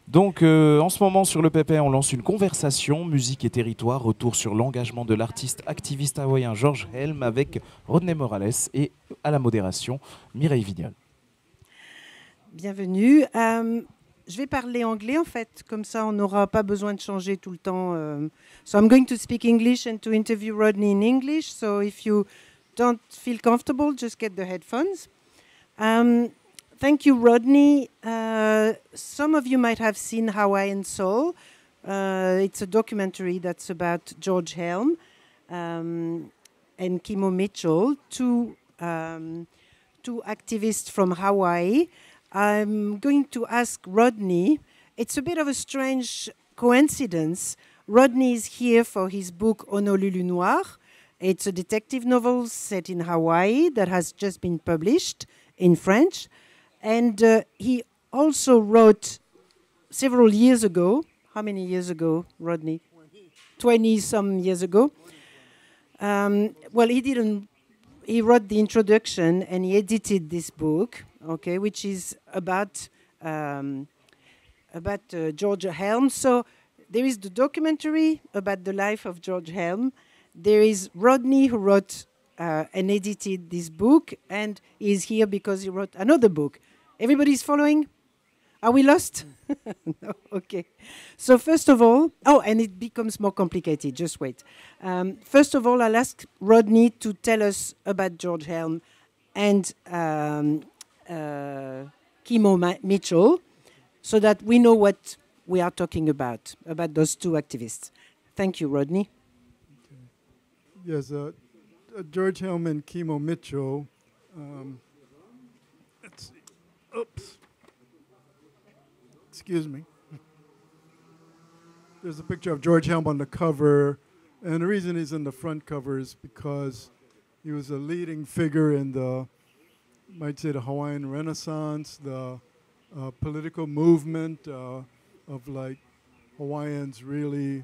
Donc, en ce moment, sur le PP, on lance une conversation, musique et territoire, retour sur l'engagement de l'artiste activiste hawaïen George Helme avec Rodney Morales et à la modération, Mireille Vignol. Bienvenue. Je vais parler anglais en fait, comme ça on n'aura pas besoin de changer tout le temps. So I'm going to speak English and to interview Rodney in English. So if you don't feel comfortable, just get the headphones. Thank you, Rodney. Some of you might have seen Hawaiian Soul. It's a documentary that's about George Helme and Kimo Mitchell, two activists from Hawaii. I'm going to ask Rodney. It's a bit of a strange coincidence. Rodney is here for his book Honolulu Noir. It's a detective novel set in Hawaii that has just been published in French. And he also wrote several years ago. How many years ago, Rodney? 20 some years ago. Well, he wrote the introduction and he edited this book, okay, which is about George Helme. So there is the documentary about the life of George Helme. There is Rodney who wrote and edited this book, and he's here because he wrote another book. Everybody's following? Are we lost? No? Okay. So first of all, and it becomes more complicated, just wait. First of all, I'll ask Rodney to tell us about George Helme and Kimo Mitchell, so that we know what we are talking about those two activists. Thank you, Rodney. Okay. Yes, George Helme and Kimo Mitchell. Let's see. Oops. Excuse me. There's a picture of George Helme on the cover, and the reason he's in the front cover is because he was a leading figure in the, might say, the Hawaiian Renaissance, the political movement of like Hawaiians really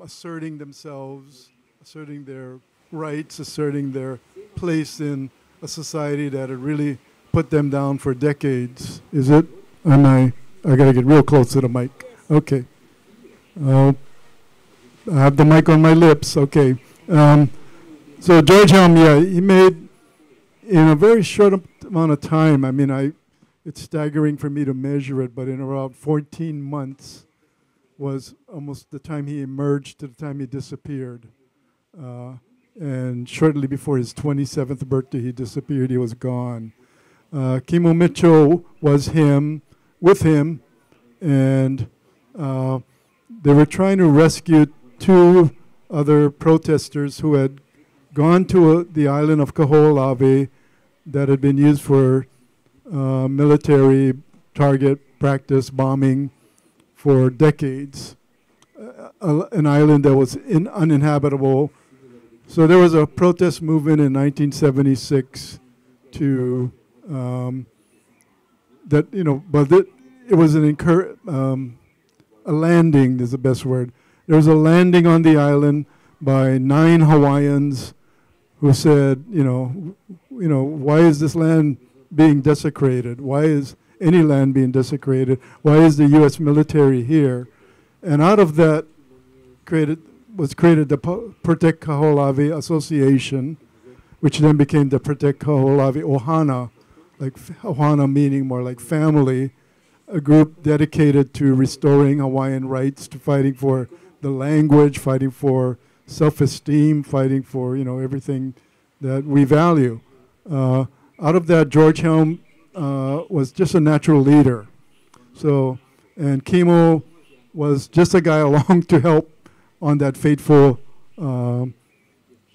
asserting themselves, asserting their rights, asserting their place in a society that had really put them down for decades. Is it? I gotta get real close to the mic. Okay. I have the mic on my lips. Okay. So George Helme, yeah, he made, in a very short amount of time, I mean, it's staggering for me to measure it, but in around 14 months was almost the time he emerged to the time he disappeared. And shortly before his 27th birthday, he disappeared. He was gone. Kimo Mitchell was with him, and they were trying to rescue two other protesters who had gone to the island of Kaho'olawe that had been used for military target practice bombing for decades, an island that was uninhabitable. So there was a protest movement in 1976 to that, you know, but it was a landing is the best word. There was a landing on the island by 9 Hawaiians who said, you know, why is this land being desecrated? Why is any land being desecrated? Why is the U.S. military here? And out of that was created the Protect Kaho'olawe Association, which then became the Protect Kaho'olawe Ohana, like Ohana meaning more like family, a group dedicated to restoring Hawaiian rights, to fighting for the language, fighting for self-esteem, fighting for, you know, everything that we value. Out of that, George Helme was just a natural leader. So, and Kimo was just a guy along to help on that fateful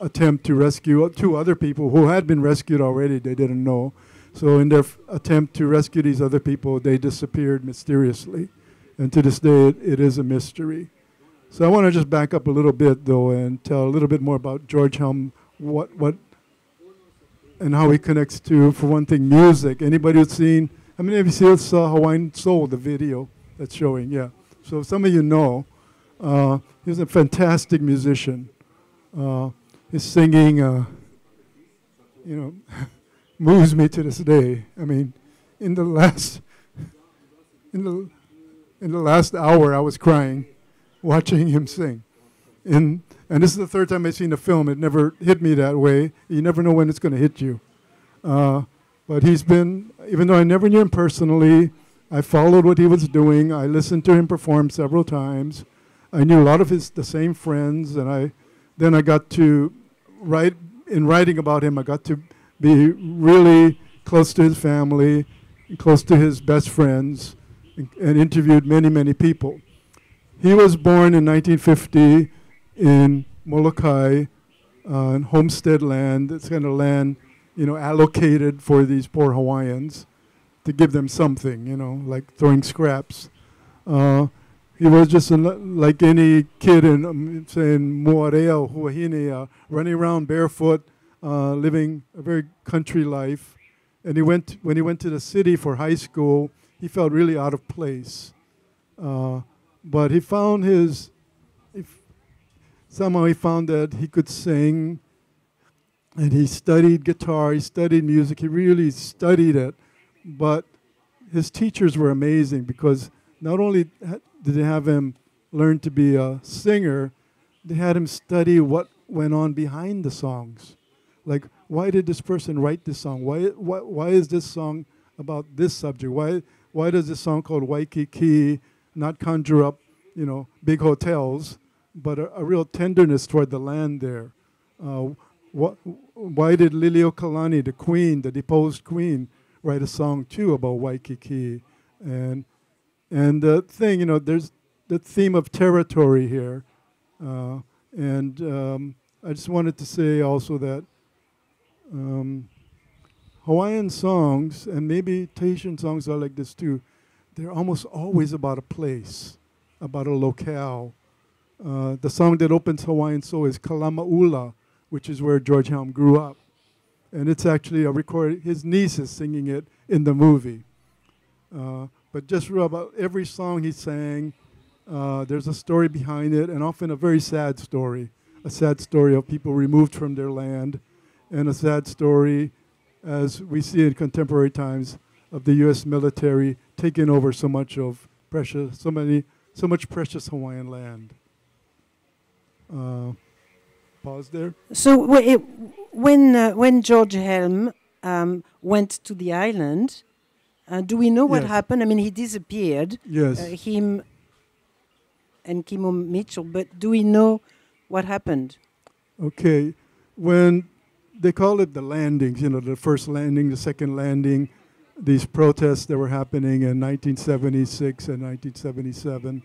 attempt to rescue 2 other people who had been rescued already. They didn't know. So in their attempt to rescue these other people, they disappeared mysteriously. And to this day, it is a mystery. So I want to just back up a little bit, though, and tell a little bit more about George Helme, what and how he connects to, for one thing, music. Anybody who's seen, how many of you saw Hawaiian Soul, the video that's showing? Yeah. So some of you know, he's a fantastic musician. His singing, you know, moves me to this day. I mean, in the in the last hour, I was crying watching him sing. And this is the third time I've seen the film. It never hit me that way. You never know when it's going to hit you. But he's been, even though I never knew him personally, I followed what he was doing. I listened to him perform several times. I knew a lot of the same friends, and then I got to write, in writing about him, I got to be really close to his family, close to his best friends, and interviewed many, many people. He was born in 1950 in Molokai, on homestead land. It's kind of land, allocated for these poor Hawaiians to give them something, like throwing scraps. He was just like any kid in, say, in Moarea, Huahine, running around barefoot, living a very country life. And when he went to the city for high school, he felt really out of place. But he found somehow he found that he could sing, and he studied guitar, he studied music, he really studied it. But his teachers were amazing, because not only did they have him learn to be a singer, they had him study what went on behind the songs. Like, why did this person write this song? Why is this song about this subject? Why does this song called Waikiki not conjure up, big hotels, but a real tenderness toward the land there? Why did Liliuokalani, the queen, the deposed queen, write a song too about Waikiki? And the thing, there's the theme of territory here. I just wanted to say also that Hawaiian songs, and maybe Tahitian songs are like this too, they're almost always about a place, about a locale. The song that opens Hawaiian Soul is Kalamaula, which is where George Helme grew up. And it's actually a recording, his niece is singing it in the movie. But just about every song he sang, there's a story behind it, and often a very sad story of people removed from their land, and a sad story, as we see in contemporary times, of the U.S. military taking over so much precious Hawaiian land. Pause there. So when George Helme went to the island, do we know what happened? I mean, he disappeared. Yes. Him and Kimo Mitchell, but do we know what happened? Okay. When they call it the landings, the first landing, the second landing, these protests that were happening in 1976 and 1977,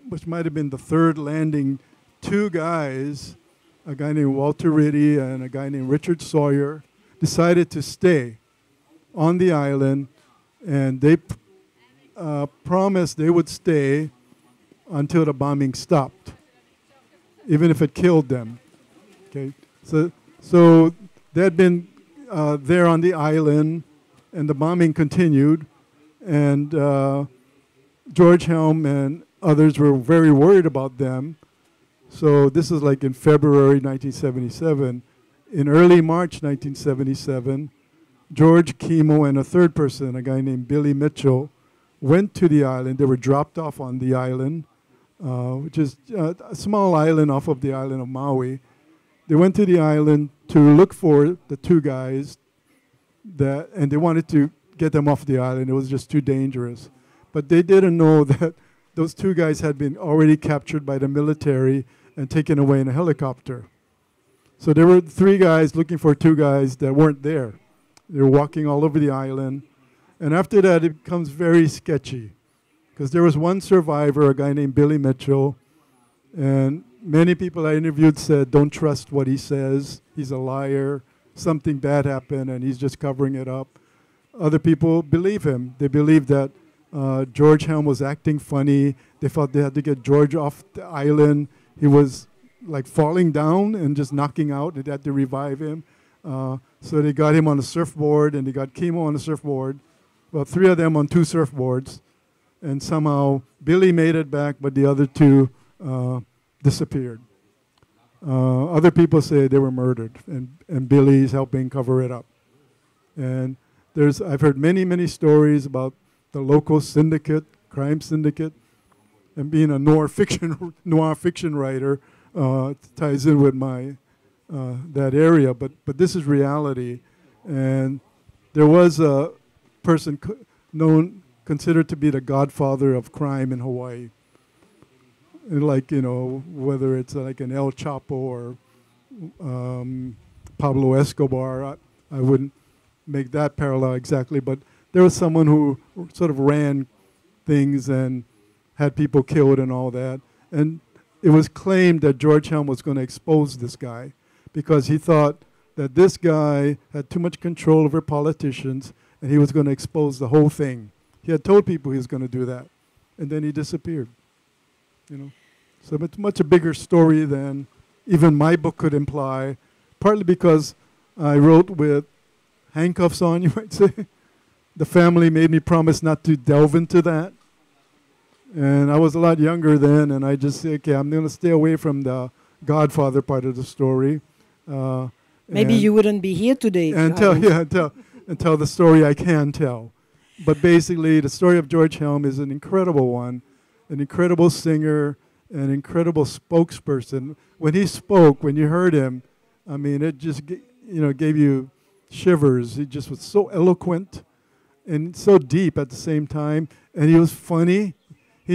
which might have been the third landing, two guys, a guy named Walter Riddy and a guy named Richard Sawyer, decided to stay on the island, and they promised they would stay until the bombing stopped, even if it killed them. Okay, so they had been there on the island, and the bombing continued, and George Helme and others were very worried about them. So this is like in February 1977. In early March 1977, George, Kimo, and a third person, a guy named Billy Mitchell, went to the island. They were dropped off on the island, which is a small island off of the island of Maui. They went to the island to look for the two guys, and they wanted to get them off the island. It was just too dangerous. But they didn't know that those two guys had been already captured by the military and taken away in a helicopter. So there were three guys looking for two guys that weren't there. They were walking all over the island. And after that, it becomes very sketchy, because there was one survivor, a guy named Billy Mitchell, and many people I interviewed said, don't trust what he says. He's a liar. Something bad happened, and he's just covering it up. Other people believe him. They believe that George Helme was acting funny. They thought they had to get George off the island. He was like falling down and just knocking out. They had to revive him. So they got him on a surfboard, and they got Kimo on a surfboard. Well, three of them on two surfboards. And somehow Billy made it back, but the other two disappeared. Other people say they were murdered, and Billy's helping cover it up. And I've heard many, many stories about the local syndicate, crime syndicate, and being a noir fiction writer ties in with my that area. But this is reality, and there was a person considered to be the godfather of crime in Hawaii. And like, you know, whether it's like an El Chapo or Pablo Escobar, I wouldn't make that parallel exactly, but there was someone who sort of ran things and had people killed and all that. And it was claimed that George Helme was going to expose this guy because he thought that this guy had too much control over politicians and he was going to expose the whole thing. He had told people he was going to do that, and then he disappeared. You know, so it's much a bigger story than even my book could imply, partly because I wrote with handcuffs on, you might say. The family made me promise not to delve into that. And I was a lot younger then, and I just said, okay, I'm going to stay away from the Godfather part of the story. Maybe you wouldn't be here today. And tell the story I can tell. But basically, the story of George Helme is an incredible one, an incredible singer, an incredible spokesperson. When he spoke, when you heard him, I mean, it just gave you shivers. He just was so eloquent and so deep at the same time. And he was funny. He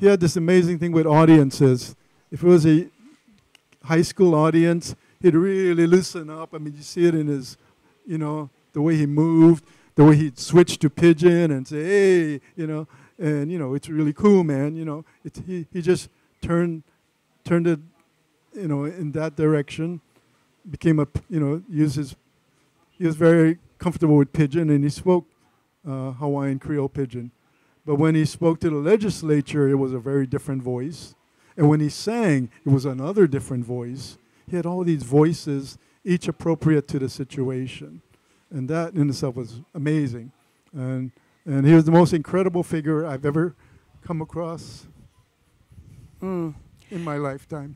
had this amazing thing with audiences. If it was a high school audience, he'd really loosen up. I mean, you see it in his, the way he moved, the way he'd switch to pidgin and say, hey, and, it's really cool, man. He just turned it, in that direction, became he was very comfortable with pidgin, and he spoke Hawaiian Creole pidgin. But when he spoke to the legislature, it was a very different voice. And when he sang, it was another different voice. He had all these voices, each appropriate to the situation. And that in itself was amazing. And he was the most incredible figure I've ever come across in my lifetime.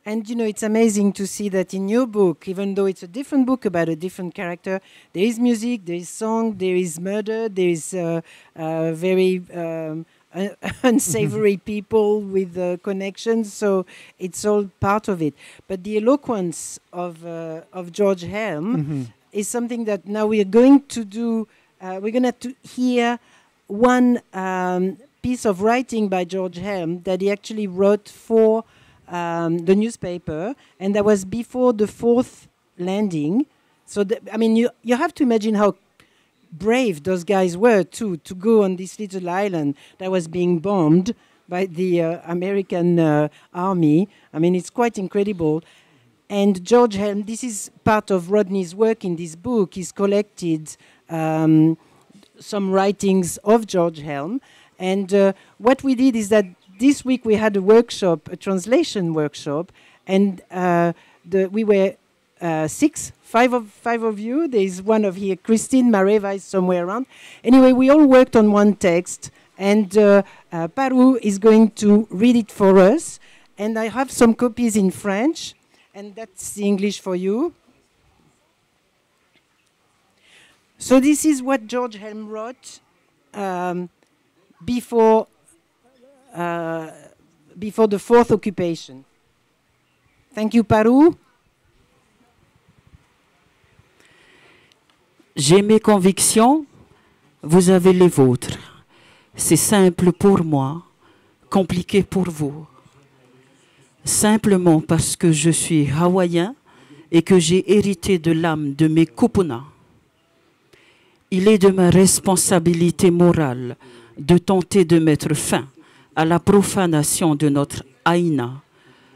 And, it's amazing to see that in your book, even though it's a different book about a different character, there is music, there is song, there is murder, there is very unsavory people with connections. So it's all part of it. But the eloquence of George Helme is something that now we are going to do. We're going to hear one piece of writing by George Helme that he actually wrote for the newspaper, and that was before the fourth landing. So, you have to imagine how brave those guys were, too, to go on this little island that was being bombed by the American army. I mean, it's quite incredible. And George Helme, this is part of Rodney's work in this book. He's collected some writings of George Helme. And what we did is that this week we had a workshop, a translation workshop, and we were five of you. There is one of here, Christine Mareva is somewhere around. Anyway, we all worked on one text, and Paru is going to read it for us. And I have some copies in French, and that's the English for you. So this is what George Helme wrote before the fourth occupation. Thank you, Paru. J'ai mes convictions, vous avez les vôtres. C'est simple pour moi, compliqué pour vous. Simplement parce que je suis hawaïen et que j'ai hérité de l'âme de mes kupuna. Il est de ma responsabilité morale de tenter de mettre fin à la profanation de notre aina,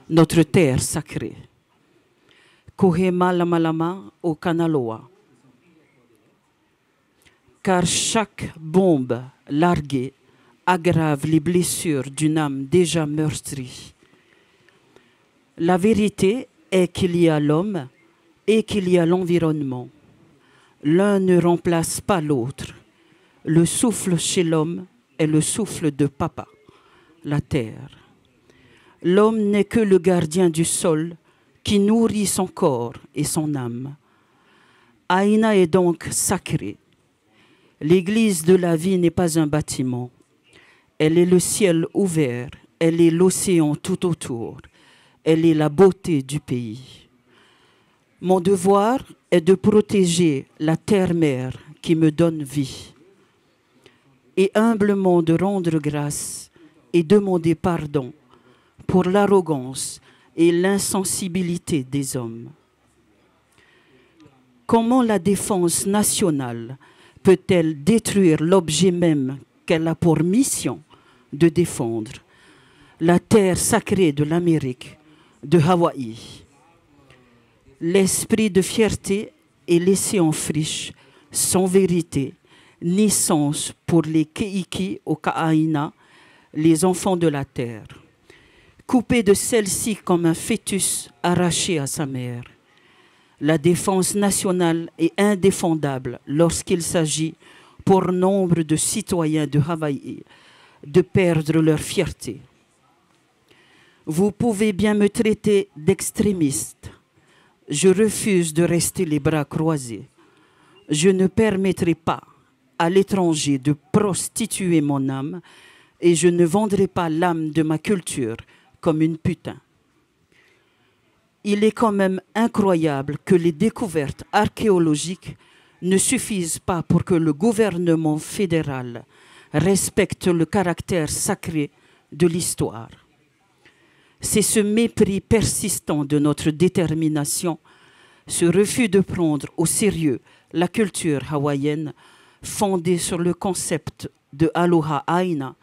notre terre sacrée. Kohema lamalama au Kanaloa. Car chaque bombe larguée aggrave les blessures d'une âme déjà meurtrie. La vérité est qu'il y a l'homme et qu'il y a l'environnement. L'un ne remplace pas l'autre. Le souffle chez l'homme est le souffle de papa, la terre. L'homme n'est que le gardien du sol qui nourrit son corps et son âme. Aina est donc sacré. L'église de la vie n'est pas un bâtiment. Elle est le ciel ouvert, elle est l'océan tout autour, elle est la beauté du pays. Mon devoir est de protéger la terre-mère qui me donne vie et humblement de rendre grâce et demander pardon pour l'arrogance et l'insensibilité des hommes. Comment la défense nationale peut-elle détruire l'objet même qu'elle a pour mission de défendre, la terre sacrée de l'Amérique, de Hawaï? L'esprit de fierté est laissé en friche, sans vérité, ni sens pour les Keiki au Ka'aina, les enfants de la terre, coupés de celle-ci comme un fœtus arraché à sa mère. La défense nationale est indéfendable lorsqu'il s'agit, pour nombre de citoyens de Hawaï, de perdre leur fierté. Vous pouvez bien me traiter d'extrémiste. Je refuse de rester les bras croisés. Je ne permettrai pas à l'étranger de prostituer mon âme et je ne vendrai pas l'âme de ma culture comme une putain. Il est quand même incroyable que les découvertes archéologiques ne suffisent pas pour que le gouvernement fédéral respecte le caractère sacré de l'histoire. C'est ce mépris persistant de notre détermination, ce refus de prendre au sérieux la culture hawaïenne fondée sur le concept de Aloha Aina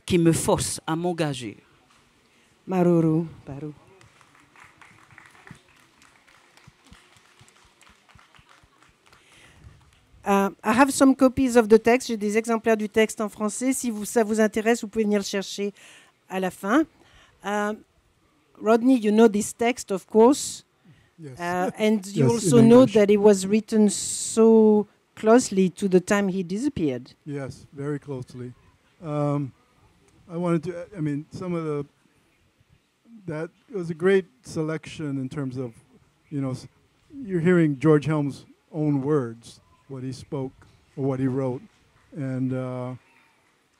qui me force à m'engager. Maruru, Paru. I have some copies of the text. J'ai des exemplaires du texte en français. Si ça vous intéresse, vous pouvez venir le chercher à la fin. Rodney, you know this text, of course. Yes. And you Yes, also in know English. that it was written so closely to the time he disappeared. Yes, very closely. I wanted to, I mean, some of the, that it was a great selection in terms of, you know, you're hearing George Helme's own words, what he spoke or what he wrote. And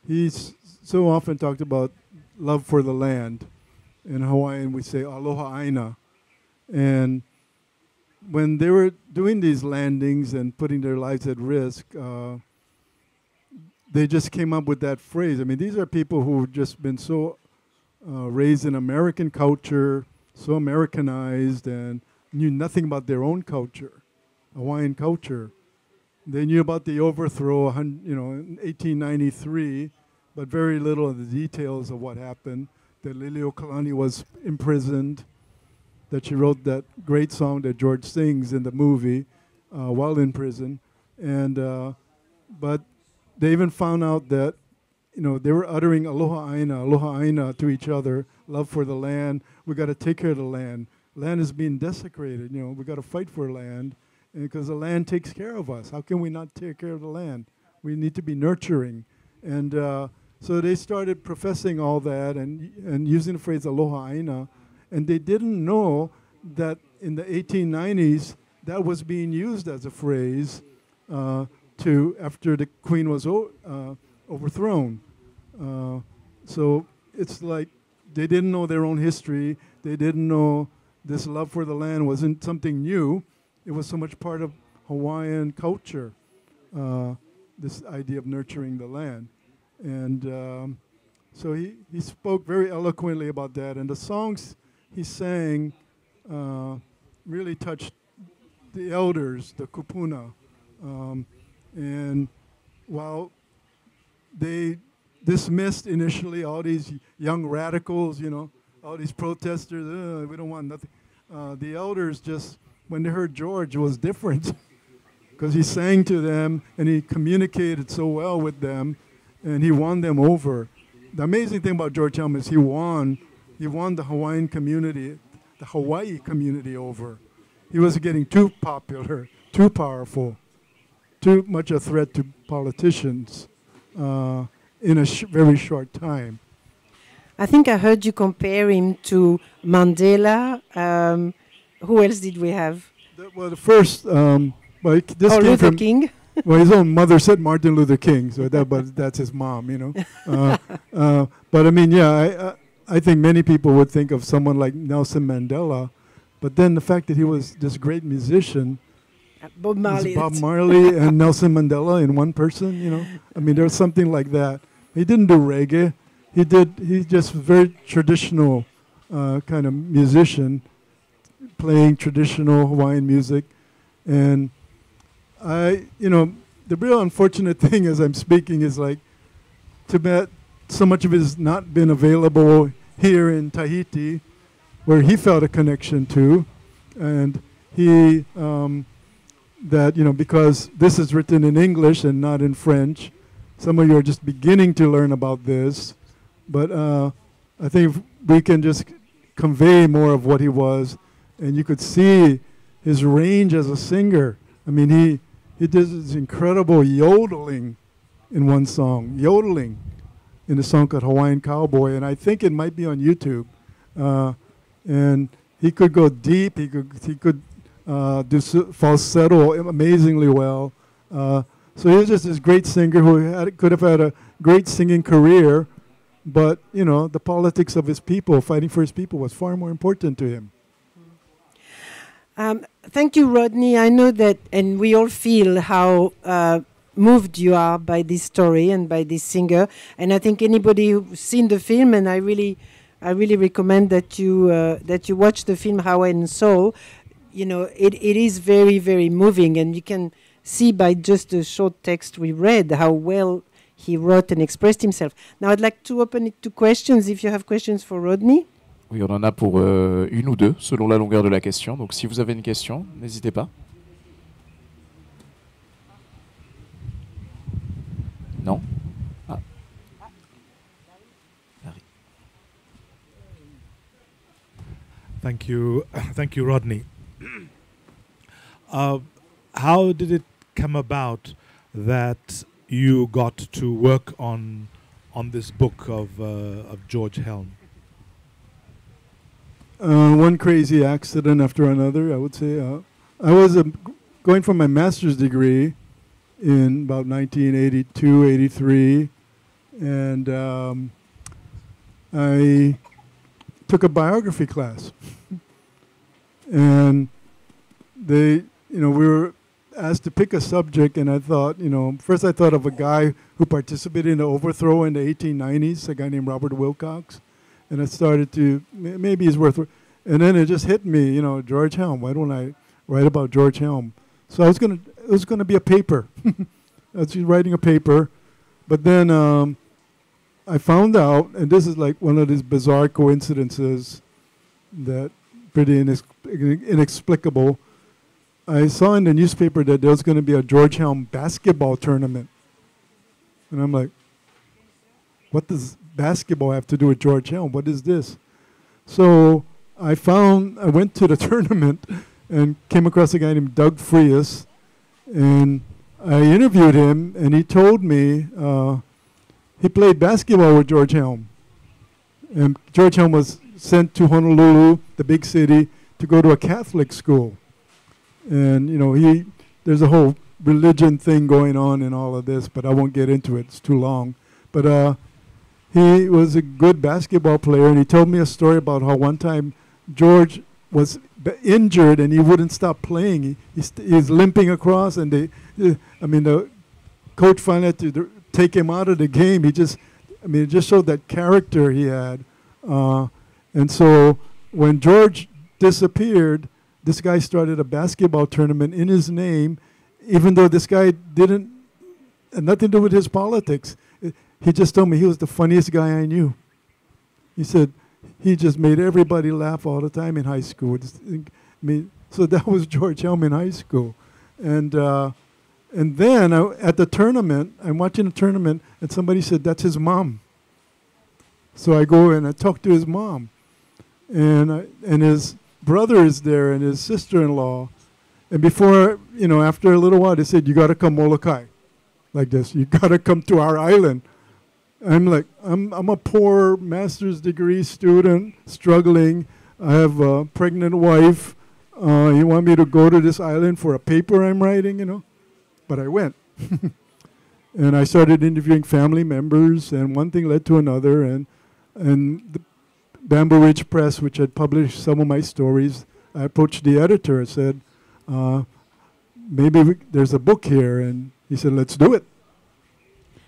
he's so often talked about love for the land. In Hawaiian, we say aloha aina. And when they were doing these landings and putting their lives at risk, they just came up with that phrase. I mean, these are people who've just been so raised in American culture, so Americanized, and knew nothing about their own culture, Hawaiian culture. They knew about the overthrow, in 1893, but very little of the details of what happened. That Liliuokalani was imprisoned, that she wrote that great song that George sings in the movie while in prison. And but they even found out that, they were uttering aloha aina to each other, love for the land. We got to take care of the land. Land is being desecrated. We got to fight for land, because the land takes care of us. How can we not take care of the land? We need to be nurturing. And so they started professing all that and using the phrase aloha aina. And they didn't know that in the 1890s, that was being used as a phrase after the queen was overthrown. So it's like they didn't know their own history. They didn't know this love for the land wasn't something new. It was so much part of Hawaiian culture, this idea of nurturing the land. And so he spoke very eloquently about that. And the songs he sang really touched the elders, the kupuna. And while they dismissed initially all these young radicals, all these protesters, we don't want nothing. The elders just, when they heard George, it was different because he sang to them and he communicated so well with them and he won them over. The amazing thing about George Helme is he won the Hawaiian community, the Hawaii community over. He was getting too popular, too powerful, too much a threat to politicians in a very short time. I think I heard you compare him to Mandela. Who else did we have? The first, this came Luther from, King. Well, his own mother said Martin Luther King, so but that's his mom, you know. But I mean, yeah, I think many people would think of someone like Nelson Mandela, but then the fact that he was this great musician, Bob Marley. Bob Marley and Nelson Mandela in one person, you know. I mean, there was something like that. He didn't do reggae. He's just very traditional kind of musician, playing traditional Hawaiian music. And you know, the real unfortunate thing as I'm speaking is like, Tibet, so much of it has not been available here in Tahiti, where he felt a connection to. And he, that, you know, because this is written in English and not in French, some of you are just beginning to learn about this. But I think if we can just convey more of what he was, and you could see his range as a singer. I mean, he did this incredible yodeling in one song, yodeling in a song called Hawaiian Cowboy, and I think it might be on YouTube. And he could go deep. He could do falsetto amazingly well. So he was just this great singer who could have had a great singing career, but you know, the politics of his people, fighting for his people, was far more important to him. Thank you, Rodney. I know that, and we all feel how moved you are by this story and by this singer. And I think anybody who's seen the film, and I really recommend that you watch the film Hawaiian Soul. You know, it is very, very moving, and you can see by just the short text we read how well he wrote and expressed himself. Now, I'd like to open it to questions. If you have questions for Rodney. Oui, on en a pour une ou deux, selon la longueur de la question. Donc, si vous avez une question, n'hésitez pas. Non? Ah. Thank you, Rodney. How did it come about that you got to work on this book of George Helme? One crazy accident after another, I would say. I was going for my master's degree in about 1982, 83, and I took a biography class. And we were asked to pick a subject, and I thought, first I thought of a guy who participated in the overthrow in the 1890s, a guy named Robert Wilcox. And I started to, maybe he's worth, and then it just hit me, George Helme. Why don't I write about George Helme? So it was gonna be a paper. I was writing a paper, but then I found out, and this is like one of these bizarre coincidences that pretty inexplicable. I saw in the newspaper that there was going to be a George Helme basketball tournament. And I'm like, what does basketball have to do with George Helme? What is this? So I went to the tournament and came across a guy named Doug Frias, and I interviewed him, and he told me he played basketball with George Helme. And George Helme was sent to Honolulu, the big city, to go to a Catholic school. And, there's a whole religion thing going on in all of this, but I won't get into it. It's too long. But he was a good basketball player, and he told me a story about how one time George was injured and he wouldn't stop playing. He's limping across, and the coach finally had to take him out of the game. It just showed that character he had. And so when George disappeared, this guy started a basketball tournament in his name, even though this guy had nothing to do with his politics. He just told me he was the funniest guy I knew. He said he just made everybody laugh all the time in high school. So that was George Helme in high school. And then at the tournament, I'm watching the tournament, and somebody said, that's his mom. So I go and I talk to his mom. And his brother is there, and his sister-in-law. And before, after a little while, they said, you got to come Molokai, like this. You got to come to our island. I'm like, I'm a poor master's degree student, struggling. I have a pregnant wife. You want me to go to this island for a paper I'm writing, But I went. And I started interviewing family members, and one thing led to another, and the Bamboo Ridge Press, which had published some of my stories, I approached the editor and said, maybe there's a book here, and he said, let's do it.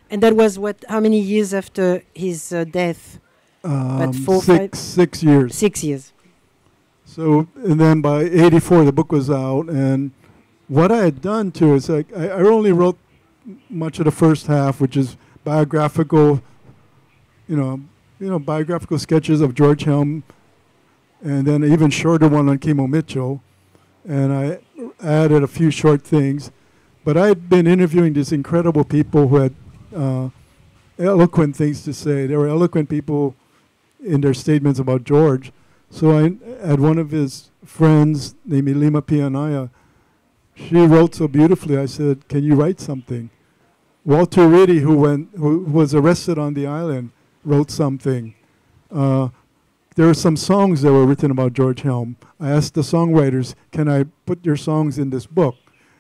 And that was how many years after his death? About 6 years. 6 years. So, and then by 84, the book was out, and what I had done too is I only wrote much of the first half, which is biographical, biographical sketches of George Helme, and then an even shorter one on Kimo Mitchell, and I added a few short things. But I had been interviewing these incredible people who had eloquent things to say. They were eloquent people in their statements about George. So I had one of his friends named Ilima Pianaya. She wrote so beautifully. I said, can you write something? Walter Riddy, who was arrested on the island, wrote something. There were some songs that were written about George Helme. I asked the songwriters, can I put your songs in this book?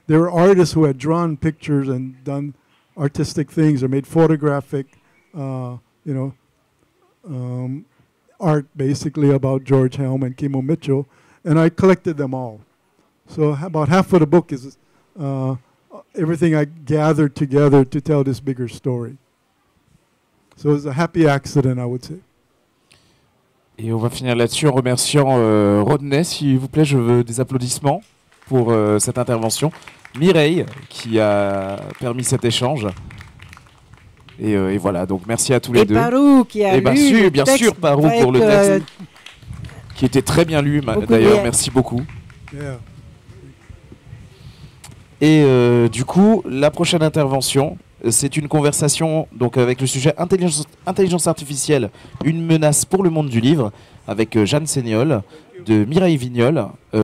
There were artists who had drawn pictures and done artistic things or made photographic, art basically about George Helme and Kimo Mitchell, and I collected them all. So about half of the book is everything I gathered together to tell this bigger story. So it was a happy accident, I would say. Et on va finir là-dessus en remerciant Rodney, s'il vous plaît. Je veux des applaudissements pour cette intervention. Mireille, qui a permis cet échange. Et voilà, donc merci à tous les deux. Et Parou, qui a lu bien sûr, Parou pour le texte, qui était très bien lu, d'ailleurs, merci beaucoup. Yeah. Et du coup, la prochaine intervention, c'est une conversation donc, avec le sujet intelligence artificielle, une menace pour le monde du livre, avec Jeanne Seignol, de Mireille Vignol.